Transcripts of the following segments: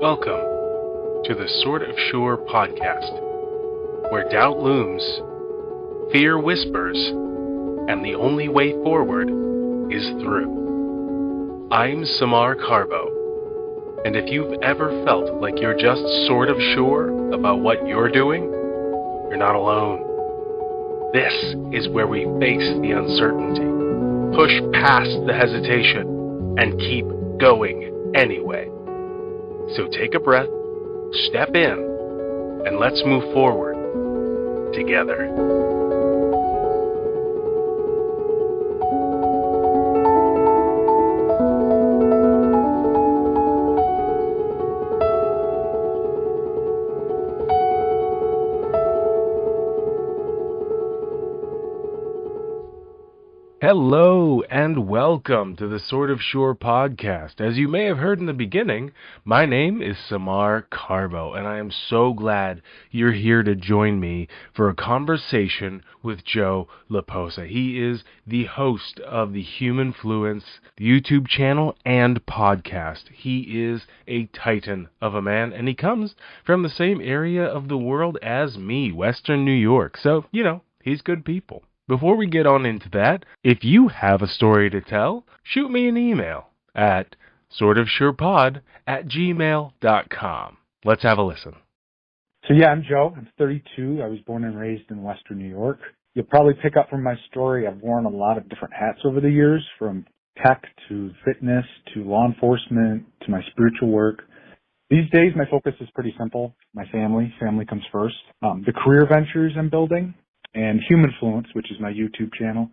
Welcome to the Sort of Sure podcast, where doubt looms, fear whispers, and the only way forward is through. I'm Samar Carbo, and if you've ever felt like you're just sort of sure about what you're doing, you're not alone. This is where we face the uncertainty, push past the hesitation, and keep going anyway. So take a breath, step in, and let's move forward together. Hello and welcome to the Sort of Sure podcast. As you may have heard in the beginning, my name is Samar Carbo, and I am so glad you're here to join me for a conversation with Joe Leposa. He is the host of the Humanfluence YouTube channel and podcast. He is a titan of a man, and he comes from the same area of the world as me, Western New York. So, he's good people. Before we get on into that, if you have a story to tell, shoot me an email at sortofsurepod@gmail.com. Let's have a listen. So I'm Joe. I'm 32. I was born and raised in Western New York. You'll probably pick up from my story, I've worn a lot of different hats over the years, from tech to fitness to law enforcement to my spiritual work. These days, my focus is pretty simple. My family comes first. The career ventures I'm building, and Humanfluence, which is my YouTube channel,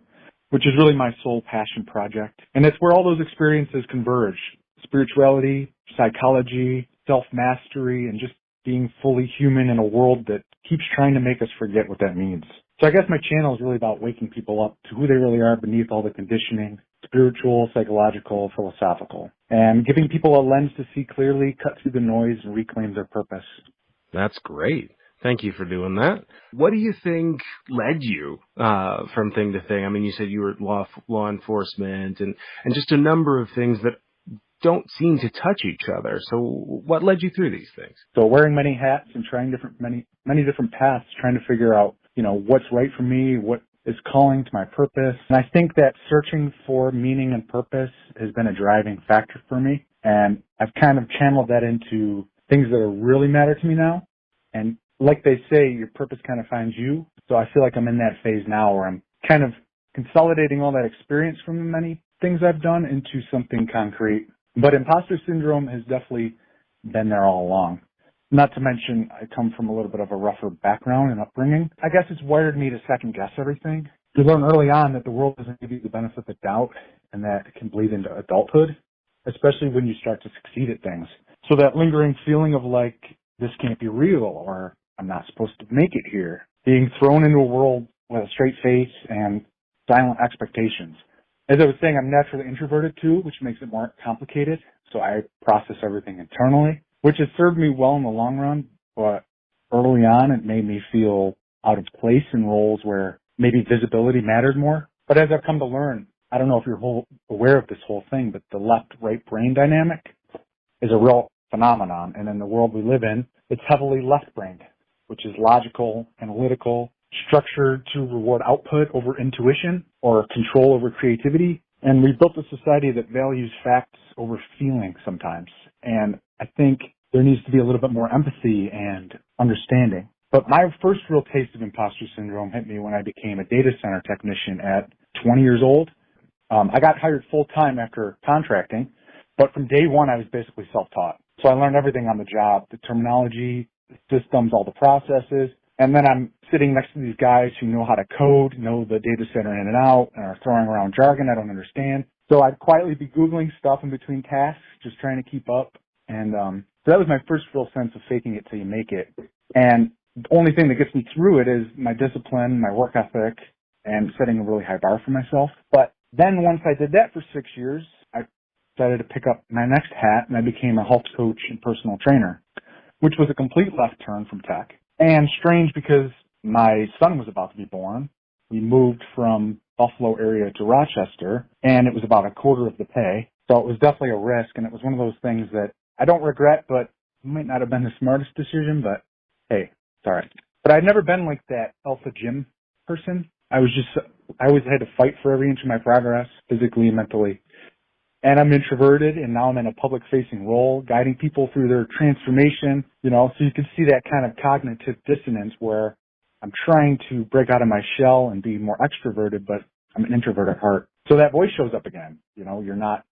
which is really my sole passion project. And it's where all those experiences converge. Spirituality, psychology, self-mastery, and just being fully human in a world that keeps trying to make us forget what that means. So I guess my channel is really about waking people up to who they really are beneath all the conditioning, spiritual, psychological, philosophical, and giving people a lens to see clearly, cut through the noise, and reclaim their purpose. That's great. Thank you for doing that. What do you think led you from thing to thing? I mean, you said you were law enforcement and just a number of things that don't seem to touch each other. So what led you through these things? So wearing many hats and trying many different paths, trying to figure out, what's right for me, what is calling to my purpose. And I think that searching for meaning and purpose has been a driving factor for me. And I've kind of channeled that into things that really matter to me now. And like they say, your purpose kind of finds you. So I feel like I'm in that phase now where I'm kind of consolidating all that experience from the many things I've done into something concrete. But imposter syndrome has definitely been there all along. Not to mention, I come from a little bit of a rougher background and upbringing. I guess it's wired me to second guess everything. You learn early on that the world doesn't give you the benefit of doubt and that it can bleed into adulthood, especially when you start to succeed at things. So that lingering feeling of like, this can't be real, or I'm not supposed to make it here. Being thrown into a world with a straight face and silent expectations. As I was saying, I'm naturally introverted too, which makes it more complicated. So I process everything internally, which has served me well in the long run. But early on, it made me feel out of place in roles where maybe visibility mattered more. But as I've come to learn, I don't know if you're aware of this whole thing, but the left-right brain dynamic is a real phenomenon. And in the world we live in, it's heavily left-brained, which is logical, analytical, structured to reward output over intuition or control over creativity. And we've built a society that values facts over feeling sometimes. And I think there needs to be a little bit more empathy and understanding. But my first real taste of imposter syndrome hit me when I became a data center technician at 20 years old. I got hired full-time after contracting, but from day one I was basically self-taught. So I learned everything on the job, the terminology, systems, all the processes, and then I'm sitting next to these guys who know how to code, know the data center in and out, and are throwing around jargon I don't understand. So I'd quietly be Googling stuff in between tasks, just trying to keep up. And so that was my first real sense of faking it till you make it. And the only thing that gets me through it is my discipline, my work ethic, and setting a really high bar for myself. But then once I did that for 6 years, I decided to pick up my next hat, and I became a health coach and personal trainer, which was a complete left turn from tech. And strange because my son was about to be born. We moved from Buffalo area to Rochester, and it was about a quarter of the pay. So it was definitely a risk, and it was one of those things that I don't regret, but might not have been the smartest decision, but hey, it's all right. But I'd never been like that alpha gym person. I always had to fight for every inch of my progress, physically and mentally. And I'm introverted, and now I'm in a public-facing role, guiding people through their transformation, so you can see that kind of cognitive dissonance where I'm trying to break out of my shell and be more extroverted, but I'm an introvert at heart. So that voice shows up again. You're not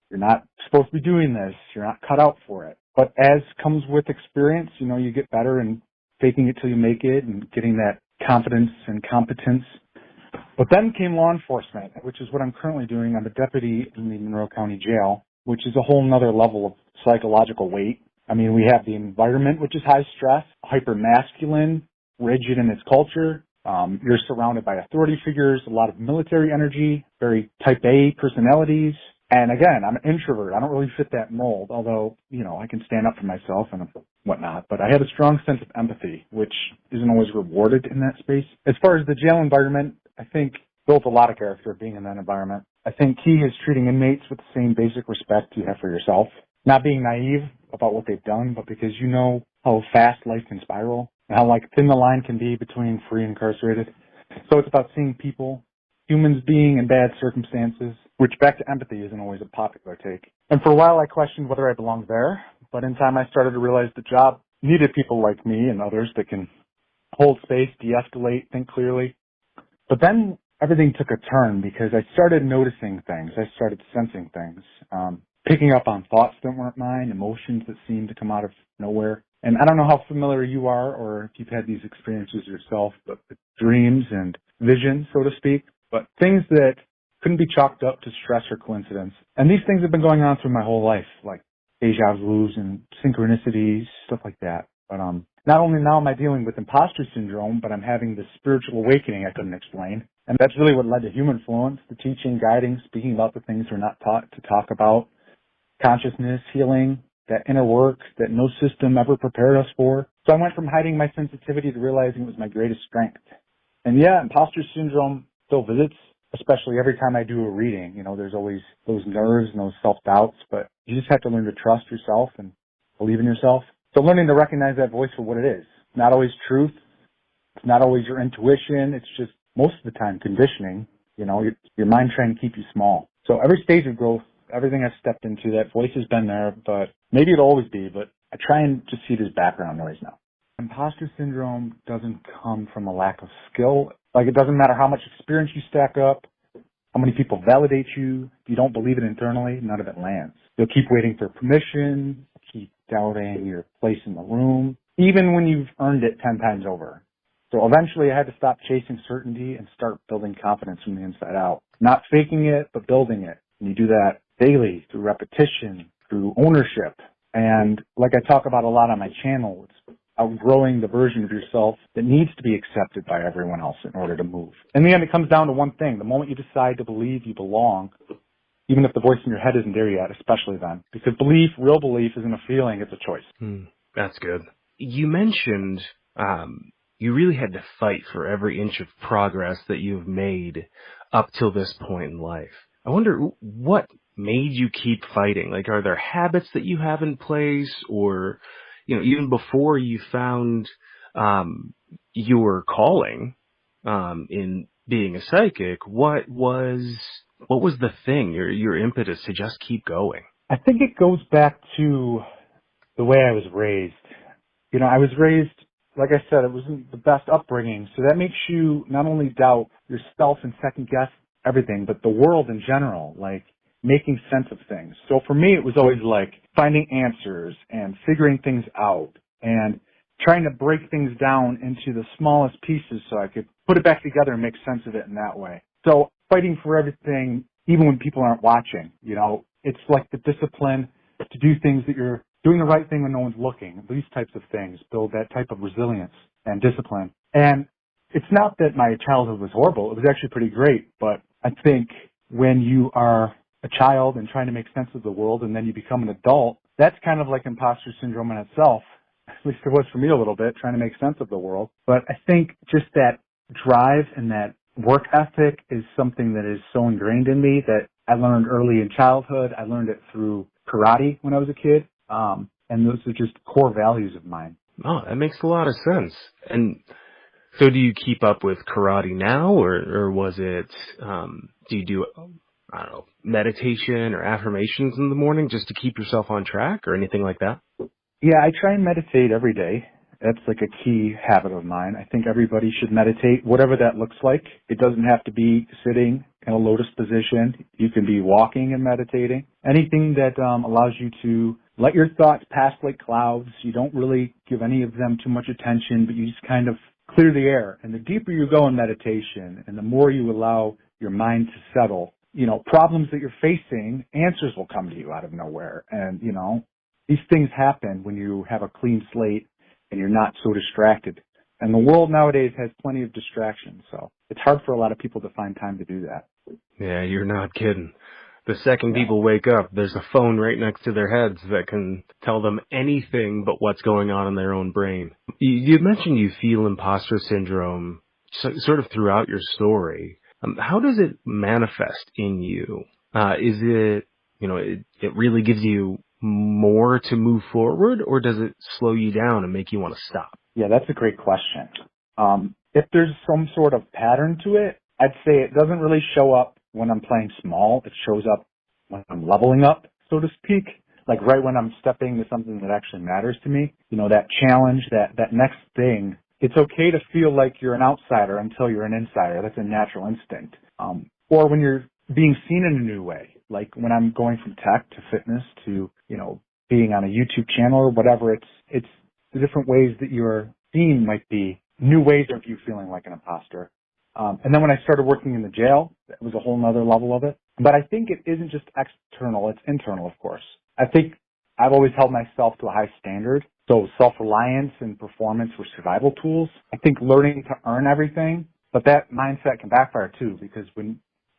supposed to be doing this. You're not cut out for it. But as comes with experience, you get better and faking it till you make it and getting that confidence and competence. But then came law enforcement, which is what I'm currently doing. I'm a deputy in the Monroe County Jail, which is a whole nother level of psychological weight. I mean, we have the environment, which is high stress, hyper-masculine, rigid in its culture. You're surrounded by authority figures, a lot of military energy, very type A personalities. And again, I'm an introvert. I don't really fit that mold, although, I can stand up for myself and whatnot. But I have a strong sense of empathy, which isn't always rewarded in that space. As far as the jail environment, I think built a lot of character being in that environment. I think key is treating inmates with the same basic respect you have for yourself. Not being naive about what they've done, but because you know how fast life can spiral and how thin the line can be between free and incarcerated. So it's about seeing people, humans being in bad circumstances, which back to empathy isn't always a popular take. And for a while I questioned whether I belonged there, but in time I started to realize the job needed people like me and others that can hold space, de-escalate, think clearly. But then everything took a turn because I started noticing things. I started sensing things, picking up on thoughts that weren't mine, emotions that seemed to come out of nowhere. And I don't know how familiar you are or if you've had these experiences yourself, but with dreams and visions, so to speak, but things that couldn't be chalked up to stress or coincidence. And these things have been going on through my whole life, like deja vus and synchronicities, stuff like that. But not only now am I dealing with imposter syndrome, but I'm having this spiritual awakening I couldn't explain. And that's really what led to Humanfluence, the teaching, guiding, speaking about the things we're not taught to talk about, consciousness, healing, that inner work that no system ever prepared us for. So I went from hiding my sensitivity to realizing it was my greatest strength. And yeah, imposter syndrome still visits, especially every time I do a reading. There's always those nerves and those self-doubts, but you just have to learn to trust yourself and believe in yourself. So learning to recognize that voice for what it is. Not always truth. It's not always your intuition. It's just most of the time conditioning. Your mind trying to keep you small. So every stage of growth, everything I've stepped into, that voice has been there, but maybe it'll always be, but I try and just see it as background noise now. Imposter syndrome doesn't come from a lack of skill. It doesn't matter how much experience you stack up, how many people validate you. If you don't believe it internally, none of it lands. You'll keep waiting for permission, keep doubting your place in the room, even when you've earned it 10 times over. So eventually I had to stop chasing certainty and start building confidence from the inside out. Not faking it, but building it. And you do that daily through repetition, through ownership. And like I talk about a lot on my channel, it's outgrowing the version of yourself that needs to be accepted by everyone else in order to move. In the end, it comes down to one thing. The moment you decide to believe you belong, even if the voice in your head isn't there yet, especially then. Because real belief isn't a feeling, it's a choice. That's good. You mentioned you really had to fight for every inch of progress that you've made up till this point in life. I wonder what made you keep fighting? Are there habits that you have in place, or, even before you found your calling in being a psychic, what was the thing, your impetus to just keep going? I think it goes back to the way I was raised. I was raised, like I said, it wasn't the best upbringing, so that makes you not only doubt yourself and second guess everything, but the world in general, making sense of things. So for me, it was always finding answers and figuring things out and trying to break things down into the smallest pieces so I could put it back together and make sense of it in that way. So fighting for everything, even when people aren't watching, it's the discipline to do things that you're doing the right thing when no one's looking. These types of things build that type of resilience and discipline. And it's not that my childhood was horrible. It was actually pretty great. But I think when you are a child and trying to make sense of the world and then you become an adult, that's kind of like imposter syndrome in itself. At least it was for me a little bit, trying to make sense of the world. But I think just that drive and that work ethic is something that is so ingrained in me that I learned early in childhood. I learned it through karate when I was a kid. And those are just core values of mine. Oh, that makes a lot of sense. And so do you keep up with karate now, or was it, do you do, I don't know, meditation or affirmations in the morning just to keep yourself on track or anything like that? Yeah, I try and meditate every day. That's like a key habit of mine. I think everybody should meditate, whatever that looks like. It doesn't have to be sitting in a lotus position. You can be walking and meditating. Anything that allows you to let your thoughts pass like clouds. You don't really give any of them too much attention, but you just kind of clear the air. And the deeper you go in meditation and the more you allow your mind to settle, problems that you're facing, answers will come to you out of nowhere. And, these things happen when you have a clean slate and you're not so distracted. And the world nowadays has plenty of distractions, so it's hard for a lot of people to find time to do that. Yeah, you're not kidding. The second people wake up, there's a phone right next to their heads that can tell them anything but what's going on in their own brain. You mentioned you feel imposter syndrome sort of throughout your story. How does it manifest in you? Is it, it really gives you more to move forward, or does it slow you down and make you want to stop? Yeah, that's a great question. If there's some sort of pattern to it, I'd say it doesn't really show up when I'm playing small. It shows up when I'm leveling up, so to speak, like right when I'm stepping to something that actually matters to me. That challenge, that next thing. It's okay to feel like you're an outsider until you're an insider. That's a natural instinct. Or when you're being seen in a new way, like when I'm going from tech to fitness to, being on a YouTube channel or whatever, it's the different ways that you're seen might be new ways of you feeling like an imposter. And then when I started working in the jail, that was a whole nother level of it. But I think it isn't just external, it's internal, of course. I think I've always held myself to a high standard. So self-reliance and performance were survival tools. I think learning to earn everything, but that mindset can backfire too, because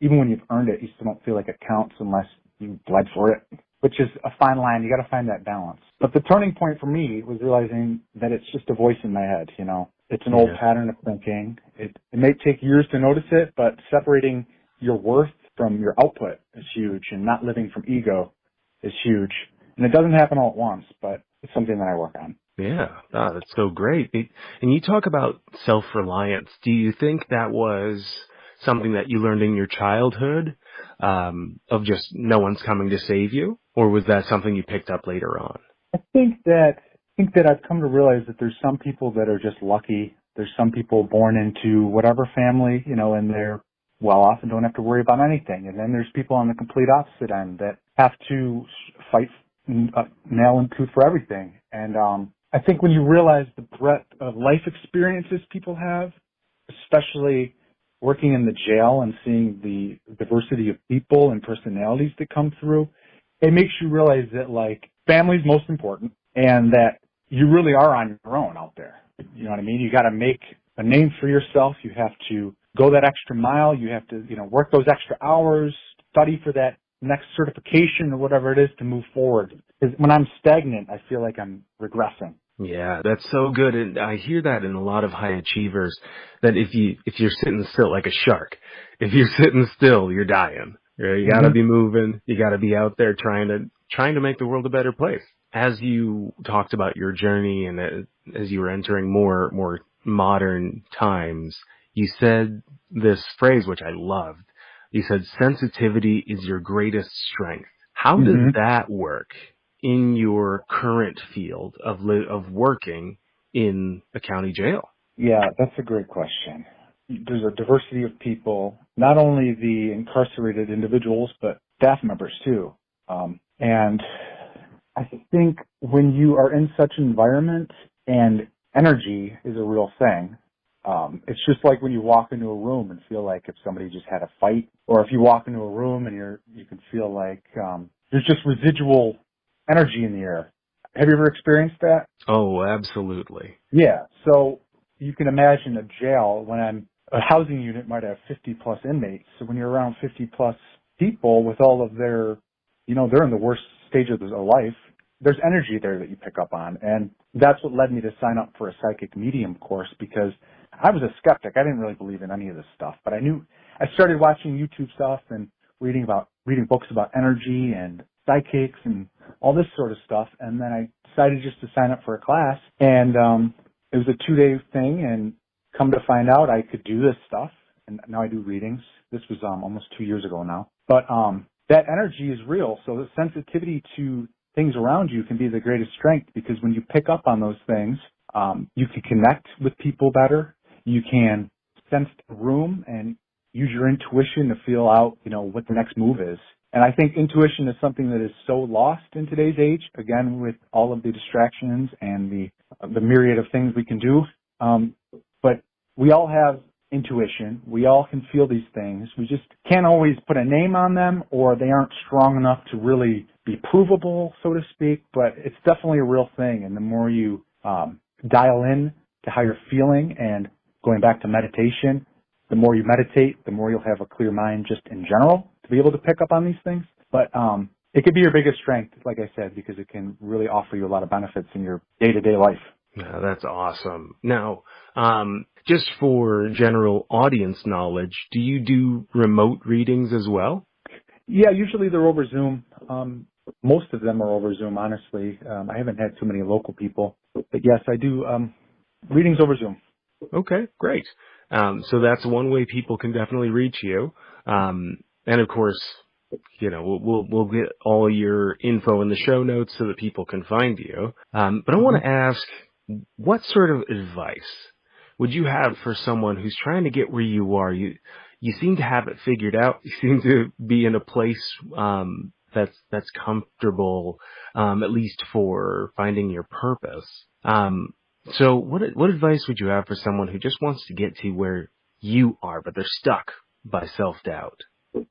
even when you've earned it, you still don't feel like it counts unless you bled for it, which is a fine line. You got to find that balance. But the turning point for me was realizing that it's just a voice in my head, It's an old pattern of thinking. It may take years to notice it, but separating your worth from your output is huge, and not living from ego is huge. And it doesn't happen all at once, but it's something that I work on. Yeah, that's so great. And you talk about self-reliance. Do you think that was something that you learned in your childhood, of just no one's coming to save you? Or was that something you picked up later on? I think that I've come to realize that there's some people that are just lucky. There's some people born into whatever family, and they're well off and don't have to worry about anything. And then there's people on the complete opposite end that have to fight nail and tooth for everything. And I think when you realize the breadth of life experiences people have, especially working in the jail and seeing the diversity of people and personalities that come through, it makes you realize that, family's most important and that you really are on your own out there. You know what I mean? You got to make a name for yourself. You have to go that extra mile. You have to, work those extra hours, study for that next certification or whatever it is to move forward. Because when I'm stagnant, I feel like I'm regressing. Yeah, that's so good. And I hear that in a lot of high achievers, that if you're sitting still like a shark, if you're sitting still, you're dying. You got to be moving. You got to be out there trying to make the world a better place. As you talked about your journey and as you were entering more modern times, you said this phrase, which I loved. You said, sensitivity is your greatest strength. How does that work in your current field of working in a county jail? Yeah, that's a great question. There's a diversity of people, not only the incarcerated individuals, but staff members too. And I think when you are in such an environment, and energy is a real thing, it's just like when you walk into a room and feel like if somebody just had a fight, or if you walk into a room and you can feel like there's just residual energy in the air. Have you ever experienced that? Oh, absolutely. Yeah. So you can imagine a jail a housing unit might have 50 plus inmates. So when you're around 50 plus people with all of their, they're in the worst stage of their life, there's energy there that you pick up on. And that's what led me to sign up for a psychic medium course, because I was a skeptic. I didn't really believe in any of this stuff, but I started watching YouTube stuff and reading books about energy and psychics, and all this sort of stuff. And then I decided just to sign up for a class, and it was a 2-day thing, and come to find out I could do this stuff, and now I do readings. This was almost 2 years ago now. But that energy is real, so the sensitivity to things around you can be the greatest strength, because when you pick up on those things, you can connect with people better. You can sense the room and use your intuition to feel out, what the next move is. And I think intuition is something that is so lost in today's age, again, with all of the distractions and the myriad of things we can do. But we all have intuition. We all can feel these things. We just can't always put a name on them, or they aren't strong enough to really be provable, so to speak. But it's definitely a real thing. And the more you dial in to how you're feeling, and going back to meditation, the more you meditate, the more you'll have a clear mind just in general to be able to pick up on these things. But it could be your biggest strength, like I said, because it can really offer you a lot of benefits in your day-to-day life. Yeah, that's awesome. Now, just for general audience knowledge, do you do remote readings as well? Yeah, usually they're over Zoom. Most of them are over Zoom, honestly. I haven't had too many local people. But yes, I do readings over Zoom. Okay, great. So that's one way people can definitely reach you. And of course, we'll get all your info in the show notes so that people can find you. But I want to ask, what sort of advice would you have for someone who's trying to get where you are? You seem to have it figured out. You seem to be in a place that's comfortable, at least for finding your purpose. So what advice would you have for someone who just wants to get to where you are, but they're stuck by self-doubt?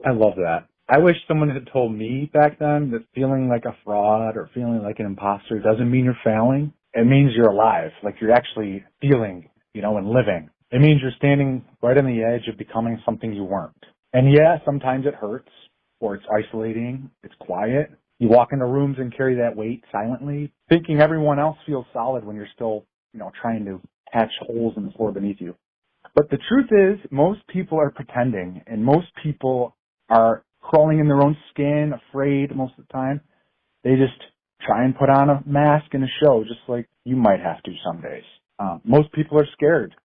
I love that. I wish someone had told me back then that feeling like a fraud or feeling like an imposter doesn't mean you're failing. It means you're alive, like you're actually feeling, and living. It means you're standing right on the edge of becoming something you weren't. And yeah, sometimes it hurts, or it's isolating, it's quiet. You walk into rooms and carry that weight silently, thinking everyone else feels solid when you're still, trying to patch holes in the floor beneath you. But the truth is, most people are pretending, and most people are crawling in their own skin, afraid most of the time. They just try and put on a mask and a show, just like you might have to some days. Most people are scared.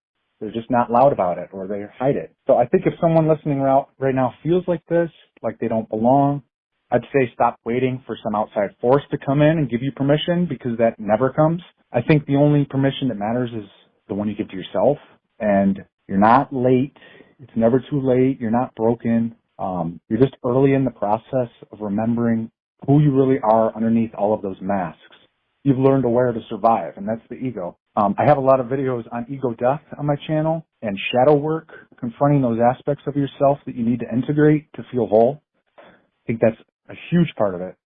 They're just not loud about it, or they hide it. So I think if someone listening right now feels like this, like they don't belong, I'd say stop waiting for some outside force to come in and give you permission, because that never comes. I think the only permission that matters is the one you give to yourself. And you're not late. It's never too late. You're not broken. You're just early in the process of remembering who you really are underneath all of those masks. You've learned to wear to survive, and that's the ego. I have a lot of videos on ego death on my channel and shadow work, confronting those aspects of yourself that you need to integrate to feel whole. I think that's a huge part of it.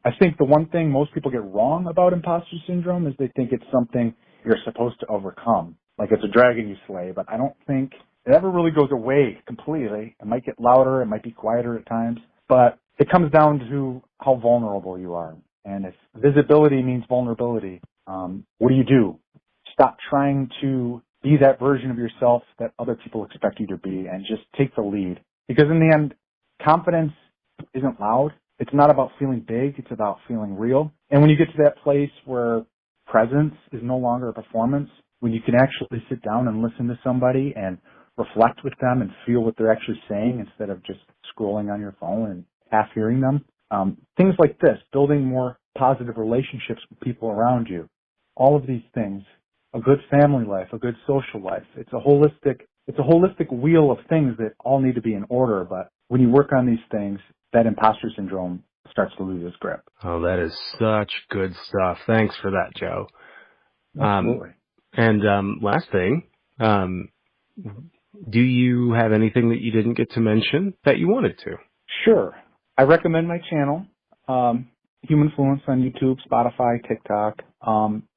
I think the one thing most people get wrong about imposter syndrome is they think it's something you're supposed to overcome, like it's a dragon you slay, but I don't think it ever really goes away completely. It might get louder, it might be quieter at times, but it comes down to how vulnerable you are. And if visibility means vulnerability, what do? Stop trying to be that version of yourself that other people expect you to be, and just take the lead. Because in the end, confidence isn't loud. It's not about feeling big. It's about feeling real. And when you get to that place where presence is no longer a performance, when you can actually sit down and listen to somebody and reflect with them and feel what they're actually saying instead of just scrolling on your phone and half hearing them. Things like this, building more positive relationships with people around you. All of these things, a good family life, a good social life. It's a holistic wheel of things that all need to be in order. But when you work on these things, that imposter syndrome starts to lose its grip. Oh, that is such good stuff. Thanks for that, Joe. Absolutely. And last thing, do you have anything that you didn't get to mention that you wanted to? Sure. I recommend my channel, Humanfluence on YouTube, Spotify, TikTok.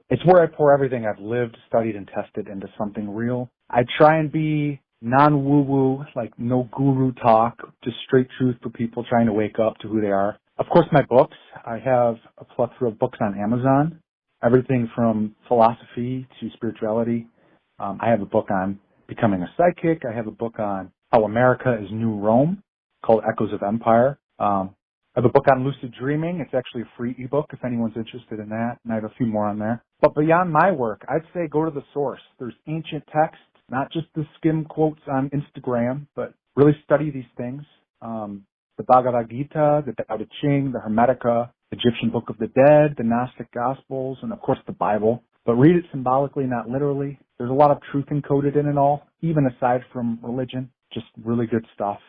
It's where I pour everything I've lived, studied, and tested into something real. I try and be non-woo-woo, like no guru talk, just straight truth for people trying to wake up to who they are. Of course, my books. I have a plethora of books on Amazon, everything from philosophy to spirituality. I have a book on becoming a psychic. I have a book on how America is New Rome called Echoes of Empire. I have a book on lucid dreaming. It's actually a free ebook if anyone's interested in that, and I have a few more on there. But beyond my work, I'd say go to the source. There's ancient texts, not just the skim quotes on Instagram, but really study these things. The Bhagavad Gita, the Tao Te Ching, the Hermetica, Egyptian Book of the Dead, the Gnostic Gospels, and of course the Bible. But read it symbolically, not literally. There's a lot of truth encoded in it all, even aside from religion. Just really good stuff.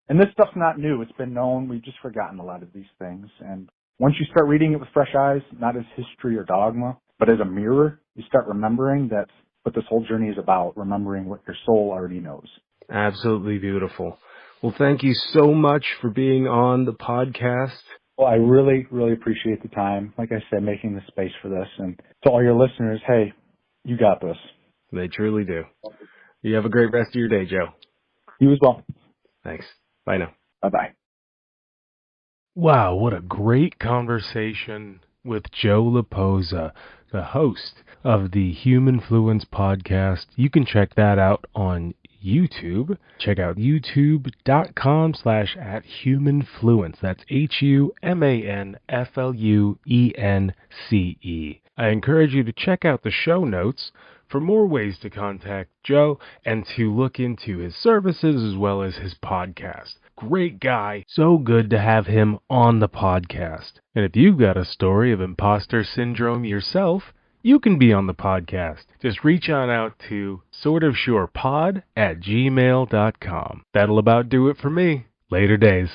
And this stuff's not new. It's been known. We've just forgotten a lot of these things. And once you start reading it with fresh eyes, not as history or dogma, but as a mirror, you start remembering that's what this whole journey is about, remembering what your soul already knows. Absolutely beautiful. Well, thank you so much for being on the podcast. Well, I really, really appreciate the time. Like I said, making the space for this. And to all your listeners, hey, you got this. They truly do. You have a great rest of your day, Joe. You as well. Thanks. Bye now. Bye-bye. Wow, what a great conversation with Joe Leposa, the host of the Humanfluence podcast. You can check that out on YouTube. Check out youtube.com/@humanfluence. That's HUMANFLUENCE. I encourage you to check out the show notes for more ways to contact Joe and to look into his services as well as his podcast. Great guy. So good to have him on the podcast. And if you've got a story of imposter syndrome yourself, you can be on the podcast. Just reach on out to sortofsurepod@gmail.com. That'll about do it for me. Later days.